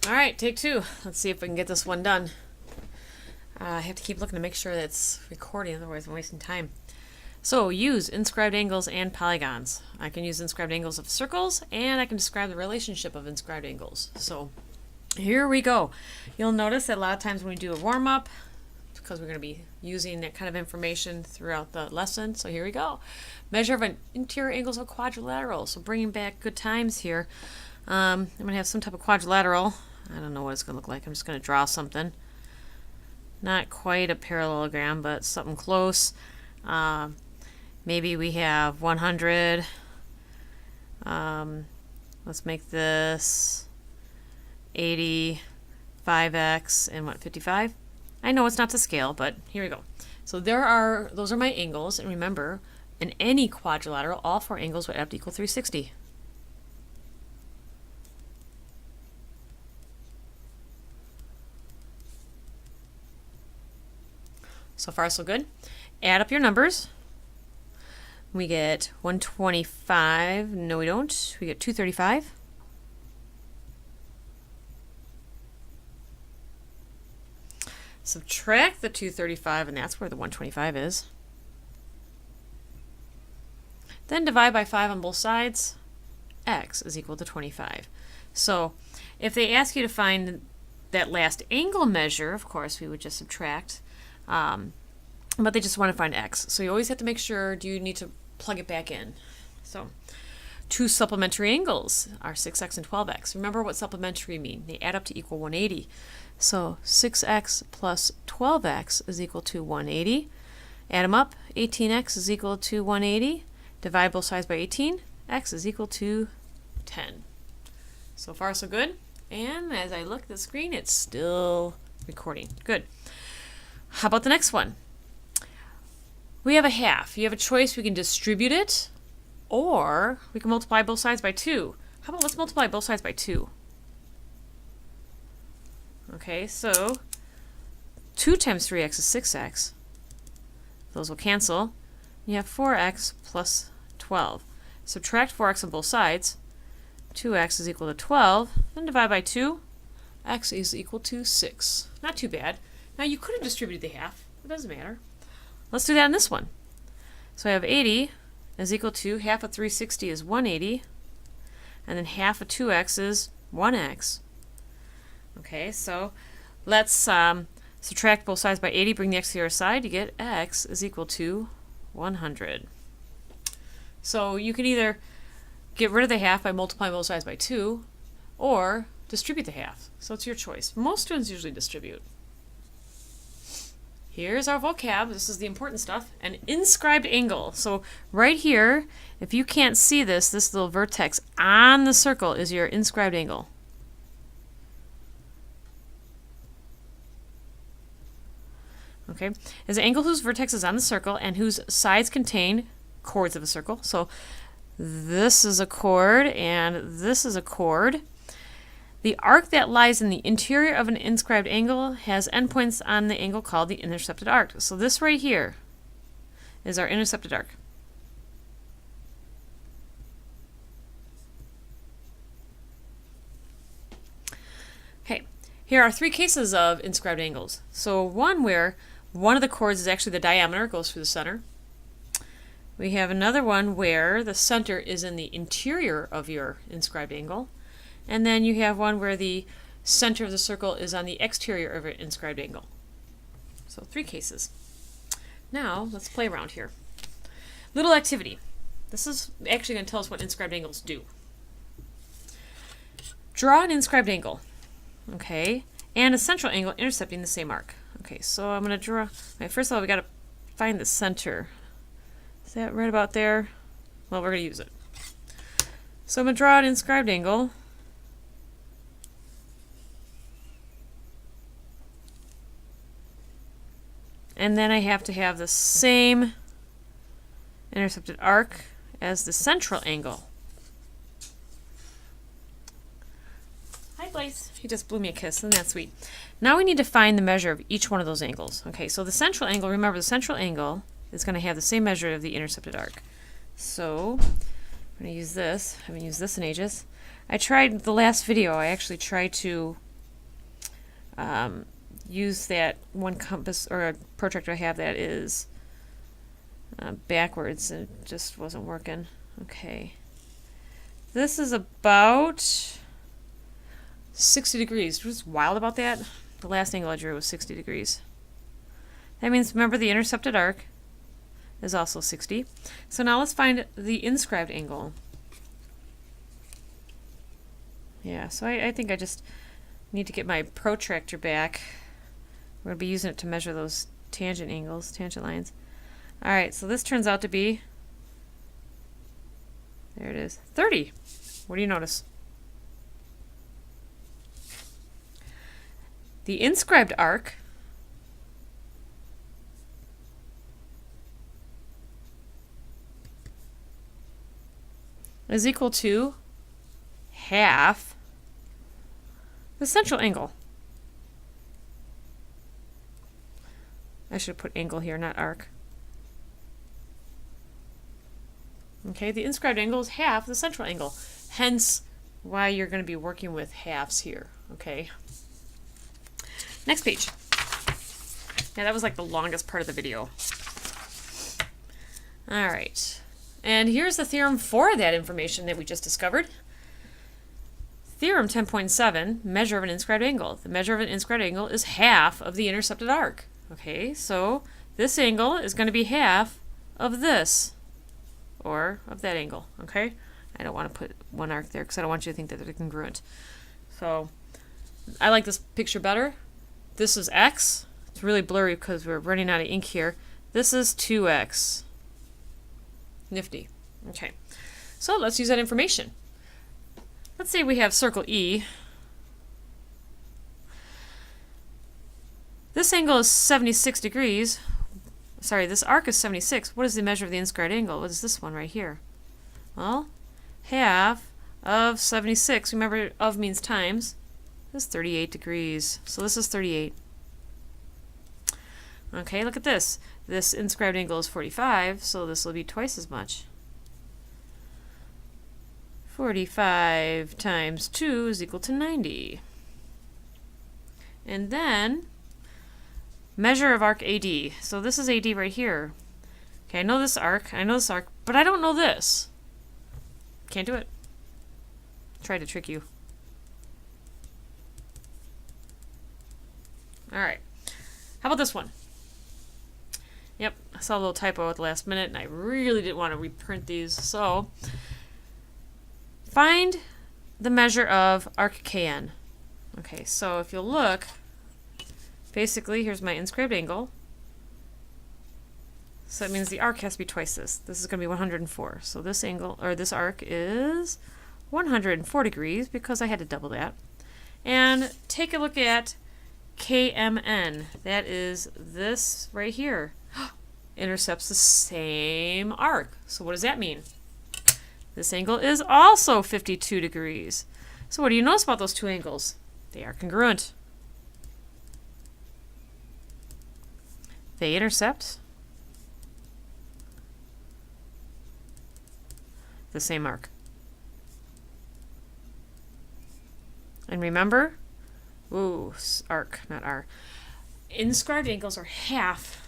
All right, take two. Let's see if we can get this one done. I have to keep looking to make sure that it's recording, otherwise I'm wasting time. So use inscribed angles and polygons. I can use inscribed angles of circles, and I can describe the relationship of inscribed angles. So here we go. You'll notice that a lot of times when we do a warm-up, because we're going to be using that kind of information throughout the lesson. So here we go. Measure of an interior angles of a quadrilateral. So bringing back good times here. I'm going to have some type of quadrilateral. I don't know what it's going to look like. I'm just going to draw something. Not quite a parallelogram, but something close. Maybe we have 100. Let's make this 80, 5x, and what, 55? I know it's not to scale, but here we go. So those are my angles, and remember, in any quadrilateral, all four angles would have to equal 360. So far, so good. Add up your numbers. We get 125. No, we don't. We get 235. Subtract the 235, and that's where the 125 is. Then divide by 5 on both sides. X is equal to 25. So if they ask you to find that last angle measure, of course, we would just subtract. But they just want to find x. So you always have to make sure, do you need to plug it back in? So two supplementary angles are 6x and 12x. Remember what supplementary mean. They add up to equal 180. So 6x plus 12x is equal to 180. Add them up. 18x is equal to 180. Divide both sides by 18. X is equal to 10. So far, so good. And as I look at the screen, it's still recording. Good. How about the next one? We have a half. You have a choice. We can distribute it, or we can multiply both sides by 2. How about let's multiply both sides by 2? Okay, so 2 times 3x is 6x. Those will cancel. You have 4x plus 12. Subtract 4x on both sides. 2x is equal to 12. Then divide by 2. X is equal to 6. Not too bad. Now you could have distributed the half. It doesn't matter. Let's do that in this one. So I have 80 is equal to half of 360 is 180. And then half of 2x is 1x. Okay, so let's subtract both sides by 80, bring the x to the other side. You get x is equal to 100. So you can either get rid of the half by multiplying both sides by 2, or distribute the half. So it's your choice. Most students usually distribute. Here's our vocab. This is the important stuff. An inscribed angle. So right here, if you can't see this little vertex on the circle is your inscribed angle. Okay, is an angle whose vertex is on the circle and whose sides contain chords of a circle. So this is a chord and this is a chord. The arc that lies in the interior of an inscribed angle has endpoints on the angle called the intercepted arc. So this right here is our intercepted arc. Okay, here are 3 cases of inscribed angles. So one where one of the chords is actually the diameter, goes through the center. We have another one where the center is in the interior of your inscribed angle. And then you have one where the center of the circle is on the exterior of an inscribed angle. So 3 cases. Now let's play around here. Little activity. This is actually going to tell us what inscribed angles do. Draw an inscribed angle. Okay, and a central angle intercepting the same arc. Okay, so I'm going to draw. Right, first of all, we got to find the center. Is that right about there? Well, we're going to use it. So I'm going to draw an inscribed angle. And then I have to have the same intercepted arc as the central angle. Hi, Blaze. He just blew me a kiss. Isn't that sweet? Now we need to find the measure of each one of those angles. Okay, so the central angle, remember the central angle is going to have the same measure of the intercepted arc. So I'm going to use this. I haven't used this in ages. I tried the last video. I actually tried to use that one compass or a protractor I have that is backwards, and it just wasn't working. Okay. This is about 60 degrees. What's wild about that? The last angle I drew was 60 degrees. That means, remember, the intercepted arc is also 60. So now let's find the inscribed angle. Yeah, so I think I just need to get my protractor back. We're going to be using it to measure those tangent angles, tangent lines. Alright, so this turns out to be, there it is, 30. What do you notice? The inscribed arc is equal to half the central angle. I should put angle here, not arc. Okay, the inscribed angle is half the central angle. Hence why you're going to be working with halves here. Okay. Next page. Yeah, that was like the longest part of the video. All right. And here's the theorem for that information that we just discovered. Theorem 10.7, measure of an inscribed angle. The measure of an inscribed angle is half of the intercepted arc. Okay, so this angle is going to be half of this, or of that angle. Okay, I don't want to put one arc there because I don't want you to think that they're congruent. So I like this picture better. This is x. It's really blurry because we're running out of ink here. This is 2x. Nifty. Okay, so let's use that information. Let's say we have circle E. This angle is 76 degrees. Sorry, this arc is 76. What is the measure of the inscribed angle? What is this one right here? Well, half of 76. Remember, of means times. This is 38 degrees. So this is 38. Okay, look at this. This inscribed angle is 45, so this will be twice as much. 45 times 2 is equal to 90. And then, measure of arc AD. So this is AD right here. Okay, I know this arc, but I don't know this. Can't do it. Try to trick you. Alright. How about this one? Yep, I saw a little typo at the last minute, and I really didn't want to reprint these, so find the measure of arc KN. Okay, so if you'll look, basically, here's my inscribed angle. So that means the arc has to be twice this. This is going to be 104. So this angle, or this arc, is 104 degrees because I had to double that. And take a look at KMN. That is this right here. Intercepts the same arc. So what does that mean? This angle is also 52 degrees. So what do you notice about those two angles? They are congruent. They intercept the same arc. And remember, arc, not R. Inscribed angles are half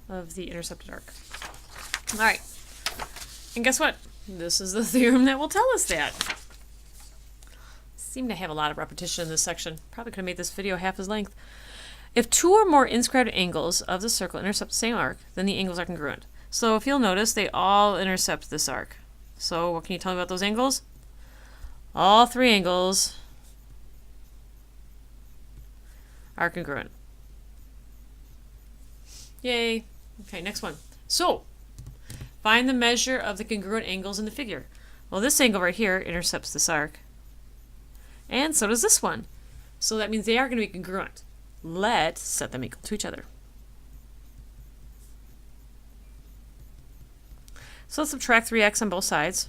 of the intercepted arc. All right. And guess what? This is the theorem that will tell us that. Seem to have a lot of repetition in this section. Probably could have made this video half as length. If two or more inscribed angles of the circle intercept the same arc, then the angles are congruent. So if you'll notice, they all intercept this arc. So what can you tell me about those angles? All three angles are congruent. Yay. Okay, next one. So, find the measure of the congruent angles in the figure. Well, this angle right here intercepts this arc. And so does this one. So that means they are going to be congruent. Let's set them equal to each other. So let's subtract 3x on both sides.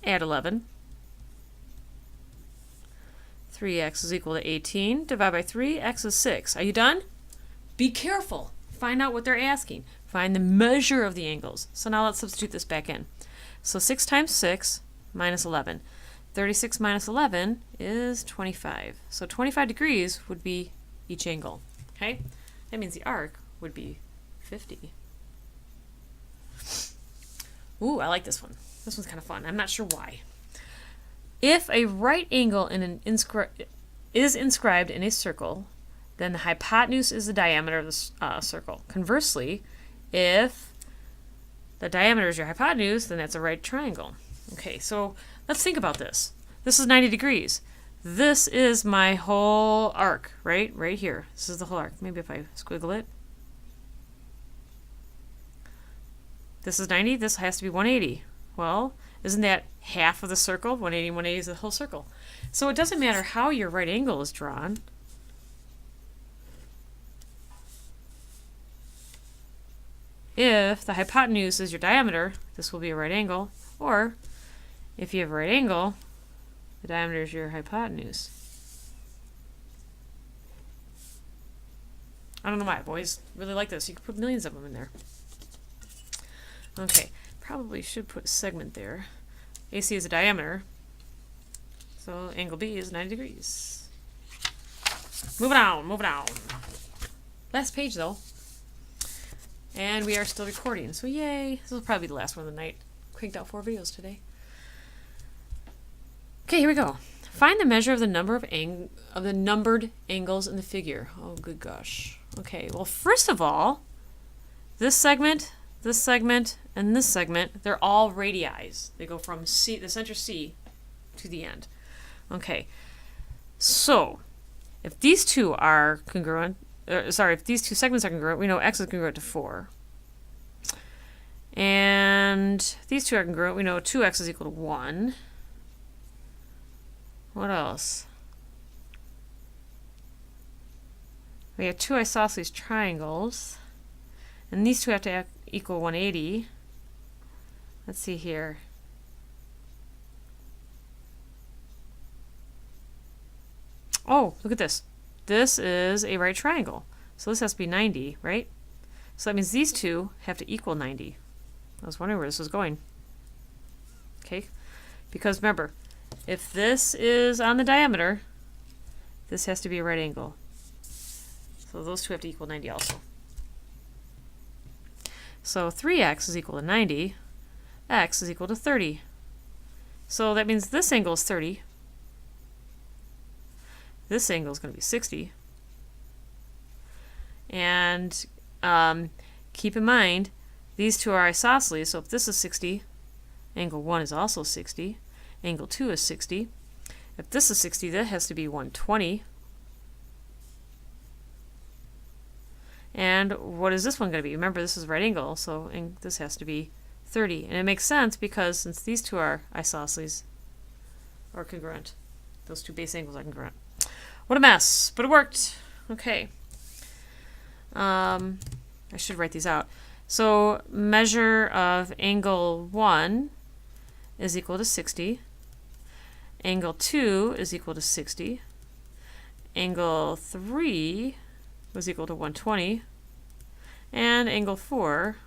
Add 11. 3x is equal to 18. Divide by 3, x is 6. Are you done? Be careful. Find out what they're asking. Find the measure of the angles. So now let's substitute this back in. So 6 times 6 minus 11. 36 minus 11 is 25. So 25 degrees would be each angle. Okay? That means the arc would be 50. Ooh, I like this one. This one's kind of fun. I'm not sure why. If a right angle is inscribed in a circle, then the hypotenuse is the diameter of the circle. Conversely, if the diameter is your hypotenuse, then that's a right triangle. Okay, so let's think about this. This is 90 degrees. This is my whole arc, right? Right here. This is the whole arc. Maybe if I squiggle it. This is 90. This has to be 180. Well, isn't that half of the circle? 180 and 180 is the whole circle. So it doesn't matter how your right angle is drawn. If the hypotenuse is your diameter, this will be a right angle. Or if you have a right angle, the diameter is your hypotenuse. I don't know why. Boys really like this. You could put millions of them in there. Okay, probably should put a segment there. AC is a diameter, so angle B is 90 degrees. Moving on, moving on. Last page though. And we are still recording, so yay. This will probably be the last one of the night. Cranked out 4 videos today. Okay, here we go. Find the measure of the number of the numbered angles in the figure. Oh, good gosh. Okay, well, first of all, this segment, and this segment, they're all radii. They go from C, the center C, to the end. Okay, so if these two are congruent, if these two segments are congruent, we know x is congruent to 4. And these two are congruent, we know 2x is equal to 1. What else? We have two isosceles triangles. And these two have to equal 180. Let's see here. Oh, look at this. This is a right triangle. So this has to be 90, right? So that means these two have to equal 90. I was wondering where this was going. Okay? Because remember, if this is on the diameter, this has to be a right angle. So those two have to equal 90 also. So 3x is equal to 90. X is equal to 30. So that means this angle is 30. This angle is going to be 60. And keep in mind, these two are isosceles, so if this is 60, angle 1 is also 60. Angle 2 is 60. If this is 60, that has to be 120. And what is this one going to be? Remember, this is right angle, so this has to be 30. And it makes sense because since these two are isosceles, or congruent, those two base angles are congruent. What a mess, but it worked. Okay. I should write these out. So measure of angle 1 is equal to 60. Angle 2 is equal to 60. Angle 3 was equal to 120. And angle 4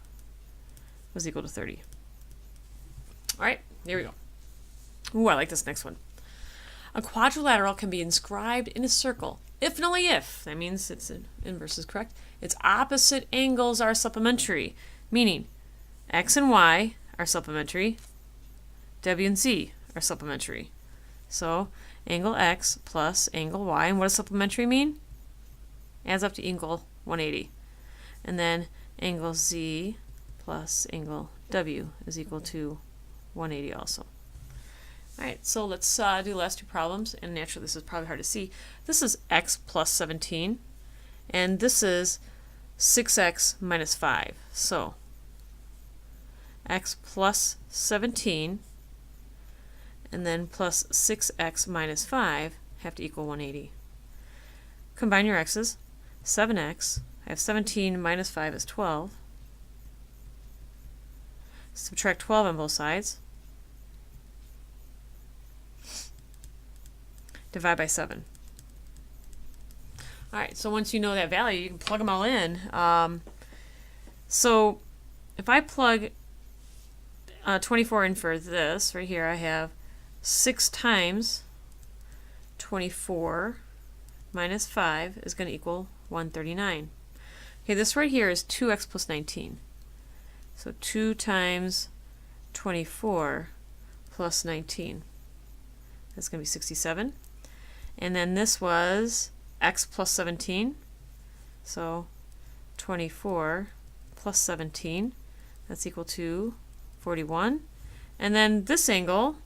was equal to 30. All right, there we go. Ooh, I like this next one. A quadrilateral can be inscribed in a circle if and only if, that means its inverse is correct, its opposite angles are supplementary, meaning x and y are supplementary, w and z are supplementary. So angle x plus angle y, and what does supplementary mean? Adds up to angle 180. And then angle z plus angle w is equal to 180 also. Alright, so let's do the last two problems, and naturally this is probably hard to see. This is x plus 17, and this is 6x minus 5. So x plus 17 and then plus 6x minus 5 have to equal 180. Combine your x's. 7x, I have 17 minus 5 is 12. Subtract 12 on both sides. Divide by 7. Alright, so once you know that value, you can plug them all in. So if I plug 24 in for this, right here I have 6 times 24 minus 5 is going to equal 139. Okay, this right here is 2x plus 19. So 2 times 24 plus 19. That's going to be 67. And then this was x plus 17. So 24 plus 17, that's equal to 41. And then this angle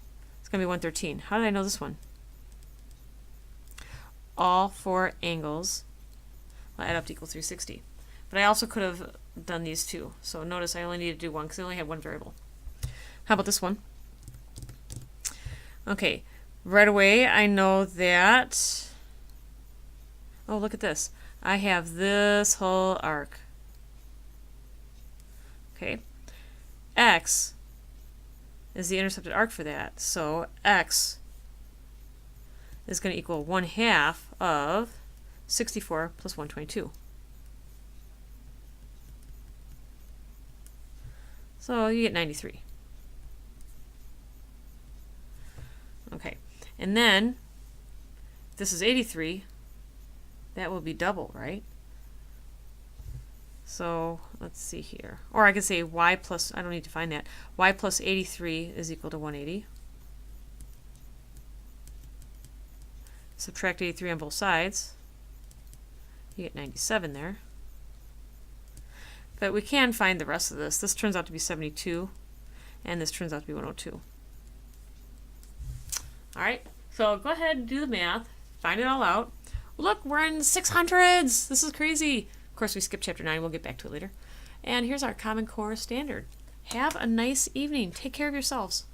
is going to be 113. How did I know this one? All 4 angles will add up to equal 360. But I also could have done these two. So notice I only need to do one because I only have one variable. How about this one? Okay, right away I know that, oh, look at this. I have this whole arc. Okay, x is the intercepted arc for that. So x is going to equal 1/2 of 64 plus 122. So you get 93. Okay, and then if this is 83, that will be double, right? So let's see here. Or I could say y plus, I don't need to find that. Y plus 83 is equal to 180. Subtract 83 on both sides. You get 97 there. But we can find the rest of this. This turns out to be 72, and this turns out to be 102. All right, so go ahead and do the math, find it all out. Look, we're in 600s. This is crazy. Of course, we skipped chapter 9. We'll get back to it later. And here's our Common Core standard. Have a nice evening. Take care of yourselves.